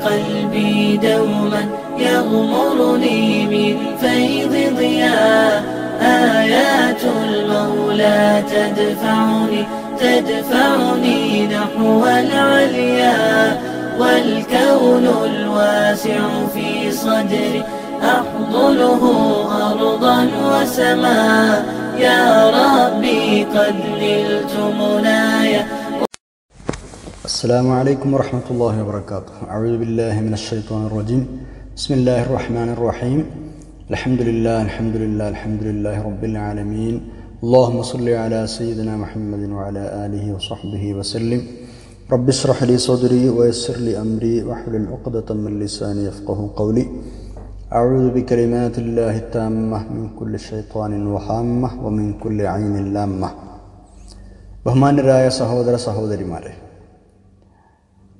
قلبي دوما يغمرني من فيض ضياء. آيات المولى تدفعني نحو العليا، والكون الواسع في صدري أحضنه أرضا وسماء. يا ربي قد نلت منايا. السلام عليكم ورحمة الله وبركاته. أعوذ بالله من الشيطان الرجيم. بسم الله الرحمن الرحيم. الحمد لله رب العالمين. اللهم صل على سيدنا محمد وعلى آله وصحبه وسلم. رب اشرح لي صدري ويسر لي أمري واحلل عقدة من لساني يفقه قولي. أعوذ بكلمات الله التامة من كل شيطان وهامة ومن كل عين لامة. ബഹുമാന്യരായ സഹോദര സഹോദരിമാരെ,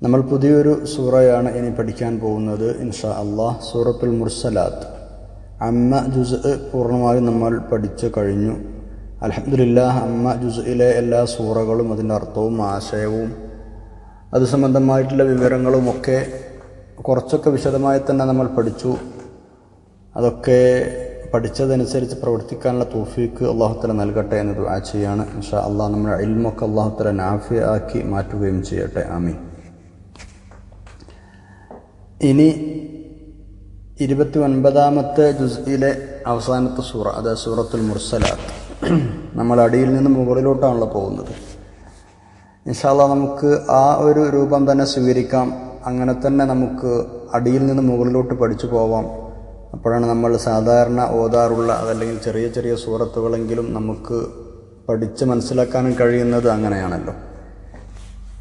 നമ്മൾ പുതിയൊരു സൂറയാണ് ഇനി പഠിക്കാൻ പോകുന്നത്. ഇൻഷാ അല്ലാഹ് സൂറത്തുൽ മുർസലാത്ത്. അമ്മ ജുസ് പൂർണ്ണമായും നമ്മൾ പഠിച്ചു കഴിഞ്ഞു. അൽഹംദുലില്ലാഹ്, അമ്മ ജുസിലെ എല്ലാ സൂറകളും അതിൻ്റെ അർത്ഥവും ആശയവും അത് സംബന്ധമായിട്ടുള്ള വിവരങ്ങളുമൊക്കെ കുറച്ചൊക്കെ വിശദമായി തന്നെ നമ്മൾ പഠിച്ചു. അതൊക്കെ പഠിച്ചതനുസരിച്ച് പ്രവർത്തിക്കാനുള്ള തൗഫീക്ക് അല്ലാഹു തആല നൽകട്ടെ എന്ന് ദുആ ചെയ്യാണ്. ഇൻഷാ അല്ലാഹ് നമ്മുടെ ഇൽമൊക്കെ അല്ലാഹു തആല നാഫി ആക്കി മാറ്റുകയും ചെയ്യട്ടെ. ആമീൻ. ഇനി 29ാമത്തെ ജുസ്ഇലെ അവസാനത്തെ സൂറ, അതായത് സൂറത്തുൽ മുർസലാത്ത്. നമ്മൾ അടിയിൽ നിന്ന് മുകളിലോട്ടാണല്ലോ പോകുന്നത്. ഇൻഷാ അല്ലാഹ് നമുക്ക് ആ ഒരു രൂപം തന്നെ സ്വീകരിക്കാം. അങ്ങനെ തന്നെ നമുക്ക് അടിയിൽ നിന്ന് മുകളിലോട്ട് പഠിച്ചു പോവാം. അപ്പോഴാണ് നമ്മൾ സാധാരണ ഓതാറുള്ള അതല്ലെങ്കിൽ ചെറിയ ചെറിയ സൂറത്തുകളെങ്കിലും നമുക്ക് പഠിച്ച് മനസ്സിലാക്കാനും കഴിയുന്നത് അങ്ങനെയാണല്ലോ.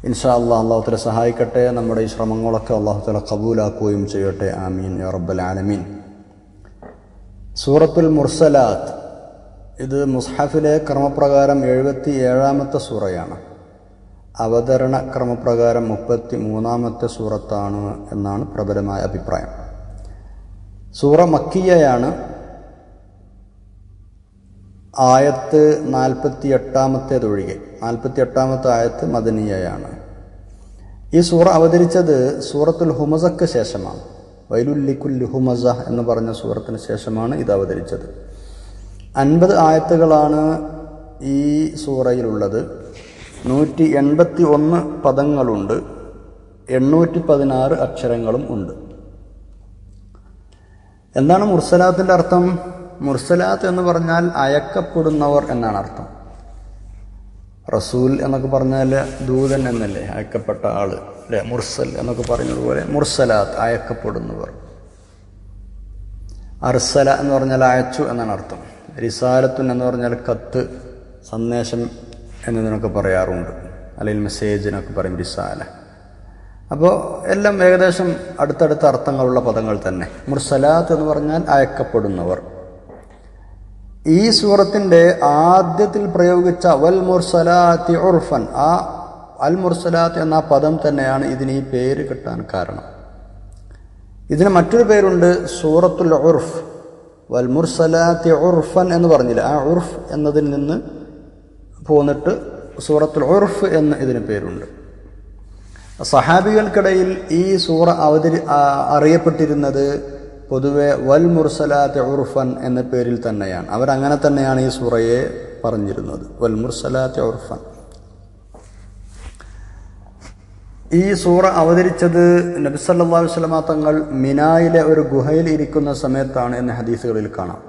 ഇൻഷാ അല്ലാഹ് അല്ലാഹു തആല സഹായിക്കട്ടെ. നമ്മുടെ ഈ ശ്രമങ്ങളൊക്കെ അല്ലാഹു തആല ഖബൂലാക്കുകയും ചെയ്യട്ടെ. ആമീൻ യാ റബ്ബൽ ആലമീൻ. സൂറത്തുൽ മുർസലാത്ത് ഇത് മുസ്ഹഫിലെ ക്രമപ്രകാരം 77ാമത്തെ സൂറയാണ്. അവതരണ ക്രമപ്രകാരം 33ാമത്തെ സൂറത്താണ് എന്നാണ് പ്രബലമായ അഭിപ്രായം. സൂറ മക്കിയയാണ്. ആയത്ത് 48ാമത്തേതൊഴികെ 48ാമത്തെ ആയത്ത് മദനിയയാണ്. ഈ സൂറ അവതരിച്ചത് സൂറത്തുൽ ഹുമസക്ക് ശേഷമാണ്. വൈലുൽ ലികുല്ലി ഹുമസ എന്ന് പറഞ്ഞ സൂറത്തിന് ശേഷമാണ് ഇത് അവതരിച്ചത്. 50 ആയത്തുകളാണ് ഈ സൂറയിലുള്ളത്. 181 പദങ്ങളുണ്ട്. 816 അക്ഷരങ്ങളും ഉണ്ട്. എന്താണ് മുർസലാത്തിൻ്റെ അർത്ഥം? മുർസലാത്ത് എന്ന് പറഞ്ഞാൽ അയക്കപ്പെടുന്നവർ എന്നാണ് അർത്ഥം. റസൂൽ എന്നൊക്കെ പറഞ്ഞാൽ ദൂതൻ എന്നല്ലേ, അയക്കപ്പെട്ട ആള് അല്ലേ. മുർസൽ എന്നൊക്കെ പറയുന്നതുപോലെ മുർസലാത്ത് അയക്കപ്പെടുന്നവർ. അർസല എന്ന് പറഞ്ഞാൽ അയച്ചു എന്നാണ് അർത്ഥം. റിസാലത്തുൻ എന്ന് പറഞ്ഞാൽ കത്ത്, സന്ദേശം എന്നതിനൊക്കെ പറയാറുണ്ട്. അല്ലെങ്കിൽ മെസ്സേജിനൊക്കെ പറയും റിസാല. അപ്പോൾ എല്ലാം ഏകദേശം അടുത്തടുത്ത അർത്ഥങ്ങളുള്ള പദങ്ങൾ തന്നെ. മുർസലാത്ത് എന്ന് പറഞ്ഞാൽ അയക്കപ്പെടുന്നവർ. ഈ സൂറത്തിൻ്റെ ആദ്യത്തിൽ പ്രയോഗിച്ച വൽ മുർസലാത്തി ഉർഫൻ, ആ അൽ മുർസലാത്ത് എന്ന പദം തന്നെയാണ് ഇതിന് ഈ പേര് കിട്ടാൻ കാരണം. ഇതിന് മറ്റൊരു പേരുണ്ട്, സൂറത്തുൽ ഉർഫ്. വൽ മുർസലാത്തി ഉർഫൻ എന്ന് പറഞ്ഞില്ല, ആ ഉർഫ് എന്നതിൽ നിന്ന് പോന്നിട്ട് സൂറത്തുൽ ഉർഫ് എന്ന് ഇതിന് പേരുണ്ട്. സഹാബികൾക്കിടയിൽ ഈ സൂറ അറിയപ്പെട്ടിരുന്നത് പൊതുവെ വൽ മുർസലാത്ത് ഉർഫൻ എന്ന പേരിൽ തന്നെയാണ്. അവരങ്ങനെ തന്നെയാണ് ഈ സൂറയെ പറഞ്ഞിരുന്നത്, വൽ മുർസലാത്ത് ഉർഫൻ. ഈ സൂറ അവതരിച്ചത് നബി സല്ലല്ലാഹു അലൈഹി വസല്ലമ തങ്ങൾ മിനായിലെ ഒരു ഗുഹയിൽ ഇരിക്കുന്ന സമയത്താണ് എന്ന് ഹദീസുകളിൽ കാണാം.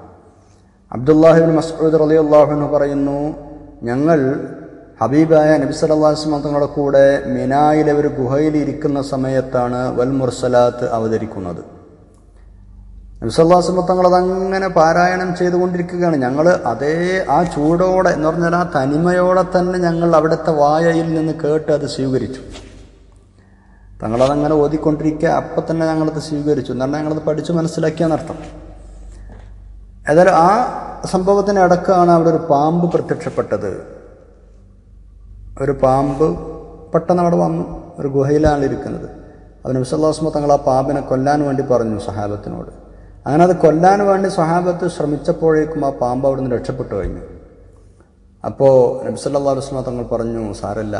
അബ്ദുല്ലാഹി ഇബ്നു മസ്ഊദ് റളിയല്ലാഹു അൻഹു പറയുന്നു, ഞങ്ങൾ ഹബീബായ നബി സല്ലല്ലാഹു അലൈഹി വസല്ലം തങ്ങളുടെ കൂടെ മിനായിലെ ഒരു ഗുഹയിൽ ഇരിക്കുന്ന സമയത്താണ് വൽ മുർസലാത്ത് അവതരിക്കുന്നത്. നബി സല്ലല്ലാഹു അലൈഹി വസല്ലം തങ്ങൾ അതങ്ങനെ പാരായണം ചെയ്തുകൊണ്ടിരിക്കുകയാണ്. ഞങ്ങൾ അതേ ആ ചൂടോടെ എന്ന് പറഞ്ഞാൽ ആ തനിമയോടെ തന്നെ ഞങ്ങൾ അവിടുത്തെ വായയിൽ നിന്ന് കേട്ട് അത് സ്വീകരിച്ചു. തങ്ങളതങ്ങനെ ഓതിക്കൊണ്ടിരിക്കുക, അപ്പം തന്നെ ഞങ്ങളത് സ്വീകരിച്ചു എന്ന് പറഞ്ഞാൽ ഞങ്ങളത് പഠിച്ചു മനസ്സിലാക്കിയെന്നർത്ഥം. ഏതായാലും ആ സംഭവത്തിന് ഇടക്കാണ് അവിടെ ഒരു പാമ്പ് പ്രത്യക്ഷപ്പെട്ടത്. ഒരു പാമ്പ് പെട്ടെന്ന് അവിടെ വന്നു. ഒരു ഗുഹയിലാണ് ഇരിക്കുന്നത്. അത് നബി സല്ലല്ലാഹു അലൈഹി വസല്ലം തങ്ങൾ ആ പാമ്പിനെ കൊല്ലാൻ വേണ്ടി പറഞ്ഞു സഹാബത്തിനോട്. അങ്ങനെ അത് കൊല്ലാൻ വേണ്ടി സഹാബത്ത് ശ്രമിച്ചപ്പോഴേക്കും ആ പാമ്പ് അവിടെ നിന്ന് രക്ഷപ്പെട്ടു കഴിഞ്ഞു. അപ്പോൾ നബി സല്ലല്ലാഹു അലൈഹി വസല്ലം തങ്ങൾ പറഞ്ഞു, സാരല്ല,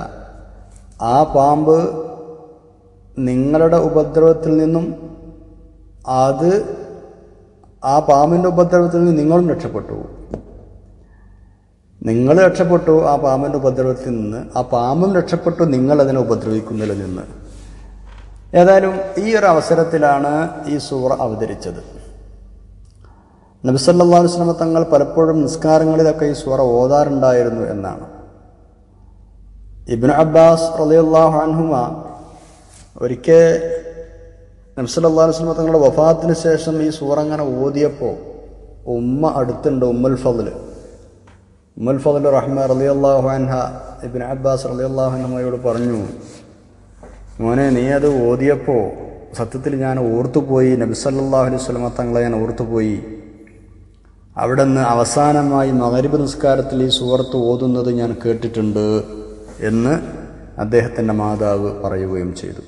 ആ പാമ്പ് നിങ്ങളുടെ ഉപദ്രവത്തിൽ നിന്നും ആ പാമ്പിൻ്റെ ഉപദ്രവത്തിൽ നിന്ന് നിങ്ങളും രക്ഷപ്പെട്ടു. നിങ്ങൾ രക്ഷപ്പെട്ടു ആ പാമ്പിൻ്റെ ഉപദ്രവത്തിൽ നിന്ന്, ആ പാമ്പും രക്ഷപ്പെട്ടു നിങ്ങൾ അതിനെ ഉപദ്രവിക്കുന്നതിൽ നിന്ന്. ഏതായാലും ഈ ഒരു അവസരത്തിലാണ് ഈ സൂറ അവതരിച്ചത്. നബി സല്ലല്ലാഹു അലൈഹി വസല്ലം തങ്ങൾ പലപ്പോഴും നിസ്കാരങ്ങളിലൊക്കെ ഈ സൂറ ഓതാറുണ്ടായിരുന്നു എന്നാണ്. ഇബ്നു അബ്ബാസ് റളിയല്ലാഹു അൻഹുമ ഒരിക്കൽ നബി സല്ലല്ലാഹു അലൈഹി വസല്ലം തങ്ങളുടെ വഫാത്തിന് ശേഷം ഈ സൂറ അങ്ങനെ ഓതിയപ്പോൾ ഉമ്മ അടുത്തുണ്ട്, ഉമ്മുൽ ഫദ്ൽ റഹ്മ റളിയല്ലാഹു അൻഹ ഇബ്നു അബ്ബാസ് റളിയല്ലാഹു അൻഹുമയോട് പറഞ്ഞു, മോനെ നീ അത് ഓതിയപ്പോൾ സത്യത്തിൽ ഞാൻ ഓർത്തുപോയി, നബി സല്ലല്ലാഹു അലൈഹി വസല്ലം തങ്ങളെ ഞാൻ ഓർത്തുപോയി. അവിടെ നിന്ന് അവസാനമായി മഗ്‌രിബ് നിസ്കാരത്തിൽ ഈ സൂറത്ത് ഓതുന്നത് ഞാൻ കേട്ടിട്ടുണ്ട് എന്ന് അദ്ദേഹത്തിൻ്റെ മാതാവ് പറയുകയും ചെയ്തു.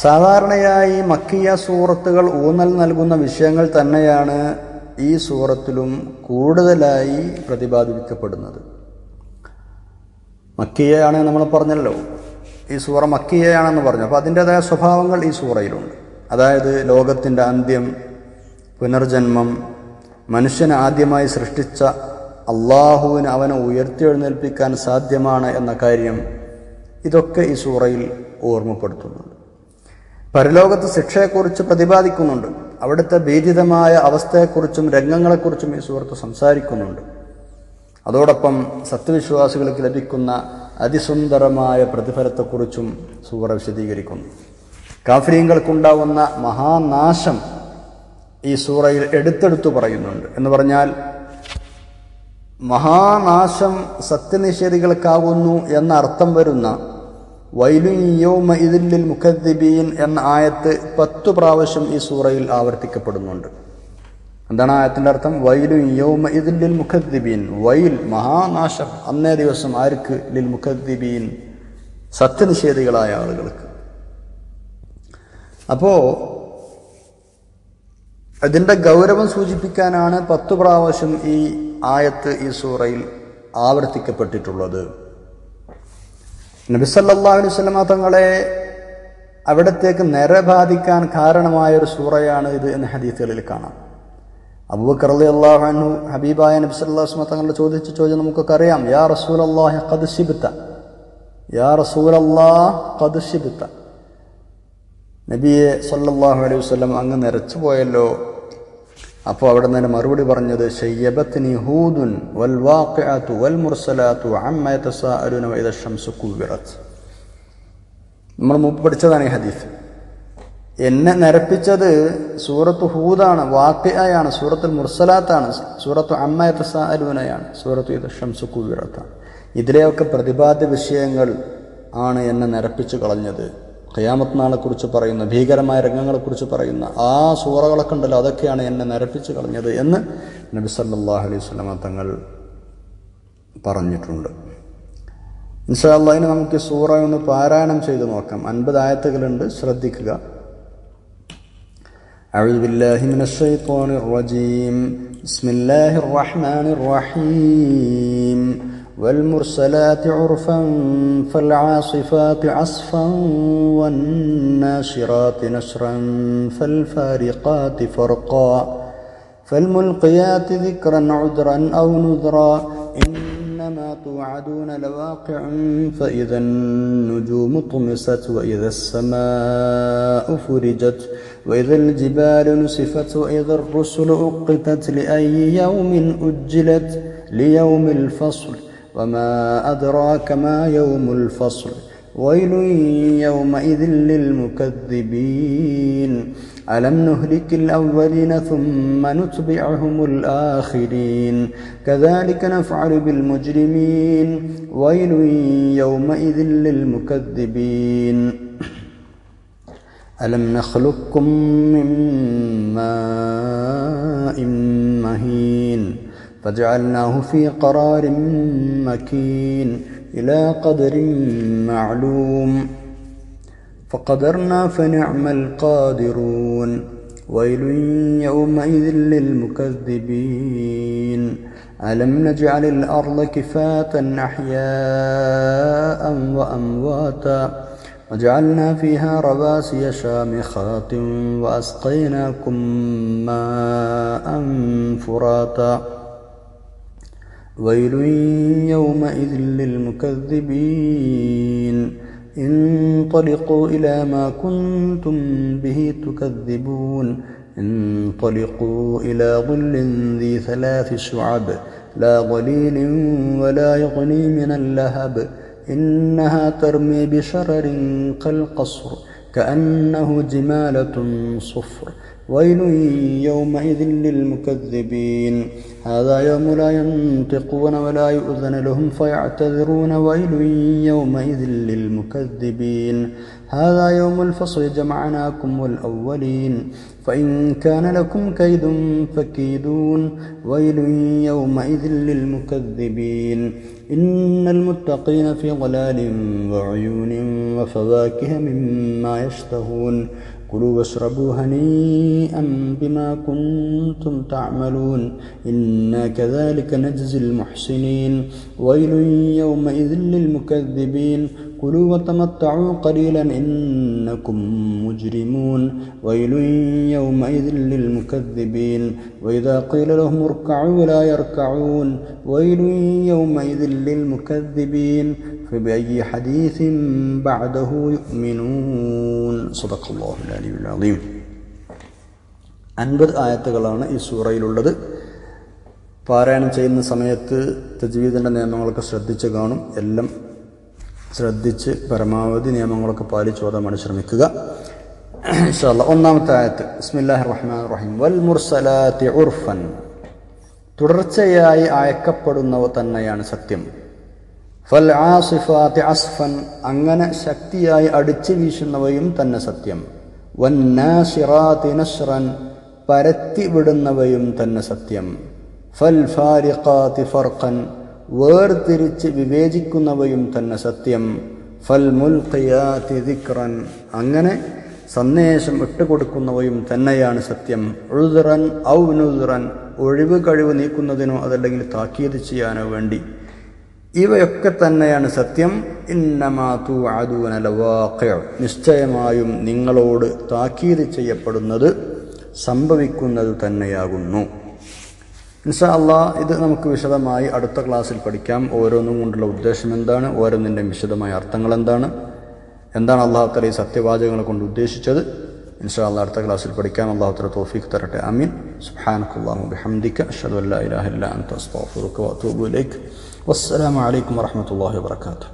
സാധാരണയായി മക്കിയ സൂറത്തുകൾ ഊന്നൽ നൽകുന്ന വിഷയങ്ങൾ തന്നെയാണ് ഈ സൂറത്തിലും കൂടുതലായി പ്രതിപാദിക്കപ്പെടുന്നത്. മക്കിയയാണ് നമ്മൾ പറഞ്ഞല്ലോ, ഈ സൂറ മക്കിയയാണെന്ന് പറഞ്ഞു. അപ്പോൾ അതിൻ്റെതായ സ്വഭാവങ്ങൾ ഈ സൂറയിലുണ്ട്. അതായത് ലോകത്തിൻ്റെ അന്ത്യം, പുനർജന്മം, മനുഷ്യനെ ആദ്യമായി സൃഷ്ടിച്ച അള്ളാഹുവിന് അവനെ ഉയർത്തിയെഴുന്നേൽപ്പിക്കാൻ സാധ്യമാണ് എന്ന കാര്യം ഇതൊക്കെ ഈ സൂറയിൽ ഓർമ്മപ്പെടുത്തുന്നുണ്ട്. പരലോകത്ത് ശിക്ഷയെക്കുറിച്ച് പ്രതിപാദിക്കുന്നുണ്ട്. അവിടുത്തെ ഭീതിതമായ അവസ്ഥയെക്കുറിച്ചും രംഗങ്ങളെക്കുറിച്ചും ഈ സൂറത്ത് സംസാരിക്കുന്നുണ്ട്. അതോടൊപ്പം സത്യവിശ്വാസികൾക്ക് ലഭിക്കുന്ന അതിസുന്ദരമായ പ്രതിഫലത്തെക്കുറിച്ചും സൂറ വിശദീകരിക്കുന്നു. കാഫിരീങ്ങൾക്കുണ്ടാവുന്ന മഹാനാശം ഈ സൂറയിൽ എടുത്തെടുത്തു പറയുന്നുണ്ട്. എന്ന് പറഞ്ഞാൽ മഹാനാശം സത്യനിഷേധികൾക്കാകുന്നു എന്ന അർത്ഥം വരുന്ന വൈലുൻ യൗമഇദിൻ ലിൽ മുകദ്ദിബീൻ എന്ന ആയത്ത് 10 പ്രാവശ്യം ഈ സൂറയിൽ ആവർത്തിക്കപ്പെടുന്നുണ്ട്. എന്താണ് ആയത്തിൻ്റെ അർത്ഥം? വൈലുൻ യൗമഇദിൻ ലിൽ മുകദ്ദിബീൻ, വൈൽ മഹാനാശം അന്നേ ദിവസം ആർക്ക്? ലിൽ മുകദ്ദിബീൻ, സത്യനിഷേധികളായ ആളുകൾക്ക്. അപ്പോൾ അതിൻ്റെ ഗൗരവം സൂചിപ്പിക്കാനാണ് 10 പ്രാവശ്യം ഈ ആയത്ത് ഈ സൂറയിൽ ആവർത്തിക്കപ്പെട്ടിട്ടുള്ളത്. നബി സല്ലല്ലാഹു അലൈഹി വസല്ലം തങ്ങളെ അവിടത്തേക്ക് നരബാധിക്കാൻ കാരണമായൊരു സൂറയാണ് ഇത് എന്ന് ഹദീസുകളിൽ കാണാം. അബൂബക്കർ റളിയല്ലാഹു അൻഹു ഹബീബായ നബി സല്ലല്ലാഹു അലൈഹി വസല്ലം തങ്ങളോട് ചോദിച്ച ചോദ്യം നമുക്കൊക്കെ അറിയാം. യാ റസൂലല്ലാഹി ഖദ് ശിബ്ത, യാ റസൂലല്ലാഹ് ഖദ് ശിബ്ത, നബിയെ സല്ലല്ലാഹു അലൈഹി വസല്ലം അങ്ങ് നരച്ചു പോയല്ലോ. അപ്പോൾ അവിടെ നിന്ന് മറുപടി പറഞ്ഞത് ശയ്യബത്നി ഹൂദുൻ വൽ വാഖിഅതു വൽ മുർസലാതു അമ്മ യതസാഅലുന വഇദ ശംസു കുവ്വിറത്. നമ്മൾ മുമ്പ് പഠിച്ചതാണ് ഈ ഹദീസ്. എന്നെ നരപ്പിച്ചത് സൂറത്ത് ഹൂദാണ്, വാഖിഅയാണ്, സൂറത്തുൽ മുർസലാത്താണ്, സൂറത്ത് അമ്മ യതസാഅലുനയാണ്, സൂറത്ത് ഇദ ശംസു കുവ്വിറത്താണ്. ഇതിലെയൊക്കെ പ്രതിപാദ്യ വിഷയങ്ങൾ ആണ് എന്നെ നരപ്പിച്ചു കളഞ്ഞത്. ഖിയാമത്ത് നാളെക്കുറിച്ച് പറയുന്ന, ഭീകരമായ രംഗങ്ങളെക്കുറിച്ച് പറയുന്ന ആ സൂറകളൊക്കെ ഉണ്ടല്ലോ, അതൊക്കെയാണ് എന്നെ നരപ്പിച്ച് കളഞ്ഞത് എന്ന് നബി സല്ലല്ലാഹു അലൈഹി വസല്ലം തങ്ങൾ പറഞ്ഞിട്ടുണ്ട്. ഇൻഷാ അല്ലാഹ് ഇനി നമുക്ക് സൂറ ഒന്ന് പാരായണം ചെയ്ത് നോക്കാം. 50 ആയത്തുകളുണ്ട്, ശ്രദ്ധിക്കുക. അഊദു ബില്ലാഹി മിനശ് ശൈത്വാനിർ റജീം. ബിസ്മില്ലാഹിർ റഹ്മാനിർ റഹീം. والمرسلات عرفا فالعاصفات عصفا والناشرات نشرا فالفارقات فرقا فالملقيات ذكرا عذرا أو نذرا إنما توعدون لواقع فإذا النجوم طمست وإذا السماء فرجت وإذا الجبال نسفت وإذا الرسل أقتت لأي يوم أجلت ليوم الفصل وما أدراك ما يوم الفصل ويل يومئذ للمكذبين ألم نهلك الأولين ثم نتبعهم الآخرين كذلك نفعل بالمجرمين ويل يومئذ للمكذبين ألم نخلقكم من ماء مهين فجعلناه في قرار مكين إلى قدر معلوم فقدرنا فنعم القادرون ويل يومئذ للمكذبين ألم نجعل الأرض كفاة أحياء وأمواتا وجعلنا فيها رواسي شامخات وأسقيناكم ماء فراتا ويل يومئذ للمكذبين انطلقوا إلى ما كنتم به تكذبون انطلقوا إلى ظل ذي 3 شعب لا ظليل ولا يغني من اللهب إنها ترمي بشرر كالقصر كأنه جمالة صفر ويل يومئذ للمكذبين هذا يوم لا ينطقون ولا يؤذن لهم فيعتذرون ويل يومئذ للمكذبين هذا يوم الفصل جمعناكم والأولين فإن كان لكم كيد فكيدون ويل يومئذ للمكذبين إن المتقين في ظلال وعيون وفواكه مما يشتهون كلوا واشربوا هنيئا بما كنتم تعملون إنا كذلك نجزي المحسنين ويل يومئذ للمكذبين كلوا وتمتعوا قليلا إنكم مجرمون ويل يومئذ للمكذبين وإذا قيل لهم اركعوا لا يركعون ويل يومئذ للمكذبين فبأي حديث بعده يؤمنون صدق الله العلي العظيم 50 ആയത്തുകളാണ് ഈ സൂറയിലുള്ളത്. പാരായണം ചെയ്യുന്ന സമയത്ത് തജ്വീദിൻ്റെ നിയമങ്ങളൊക്കെ ശ്രദ്ധിച്ച് കാണും. എല്ലാം ശ്രദ്ധിച്ച് പരമാവധി നിയമങ്ങളൊക്കെ പാലിച്ച് ഓതാൻ വേണ്ടി ശ്രമിക്കുക. ഇൻഷാ അല്ലാഹ്. ഒന്നാമത്തെ ആയത്ത് ബിസ്മില്ലാഹിർ റഹ്മാനിർ റഹീം. വൽ മുർസലാത്തി ഉർഫൻ, തുടർച്ചയായി അയക്കപ്പെടുന്നവ തന്നെയാണ് സത്യം. ഫൽ ആസിഫാത്തി അസ്ഫൻ, അങ്ങനെ ശക്തിയായി അടിച്ചു വീശുന്നവയും തന്നെ സത്യം. വൻ നാശിറാത്തി നശ്റൻ, പരത്തി വിടുന്നവയും തന്നെ സത്യം. ഫൽ ഫാരിഖാത്തി ഫർഖൻ, വേർതിരിച്ച് വിവേചിക്കുന്നവയും തന്നെ സത്യം. ഫൽ മുൽഖിയാതി ദിക്റൻ, അങ്ങനെ സന്ദേശം ഇട്ടുകൊടുക്കുന്നവയും തന്നെയാണ് സത്യം. ഉദ്റൻ ഔ നുദ്റൻ, ഒഴിവ് കഴിവ് നീക്കുന്നതിനോ അതല്ലെങ്കിൽ താക്കീത് ചെയ്യാനോ വേണ്ടി, ഇവയൊക്കെ തന്നെയാണ് സത്യം. ഇന്നമാ തുഅദൂന ലവാഖിഅ്, നിശ്ചയമായും നിങ്ങളോട് താക്കീത് ചെയ്യപ്പെടുന്നത് സംഭവിക്കുന്നത് തന്നെയാകുന്നു. ഇൻഷാ അല്ലാഹ് ഇത് നമുക്ക് വിശദമായി അടുത്ത ക്ലാസ്സിൽ പഠിക്കാം. ഓരോന്നും കൊണ്ടുള്ള ഉദ്ദേശം എന്താണ്, ഓരോന്നിൻ്റെയും വിശദമായ അർത്ഥങ്ങൾ എന്താണ്, എന്താണ് അല്ലാഹു തആല ഈ സത്യവാചകങ്ങളെ കൊണ്ട് ഉദ്ദേശിച്ചത്, ഇൻഷാ അല്ലാഹ് അടുത്ത ക്ലാസ്സിൽ പഠിക്കാം. അല്ലാഹു തആല തൗഫീഖ് തരട്ടെ. ആമീൻ. സുബ്ഹാനക്കല്ലാഹു ബിഹംദിക അഷ്ഹദു അൻ ലാ ഇലാഹ ഇല്ലാ അൻത അസ്തഗ്ഫിറുക വഅതൂബു ഇലൈക്. വസ്സലാമു അലൈക്കും വറഹ്മത്തുള്ളാഹി വബറകാതുഹു.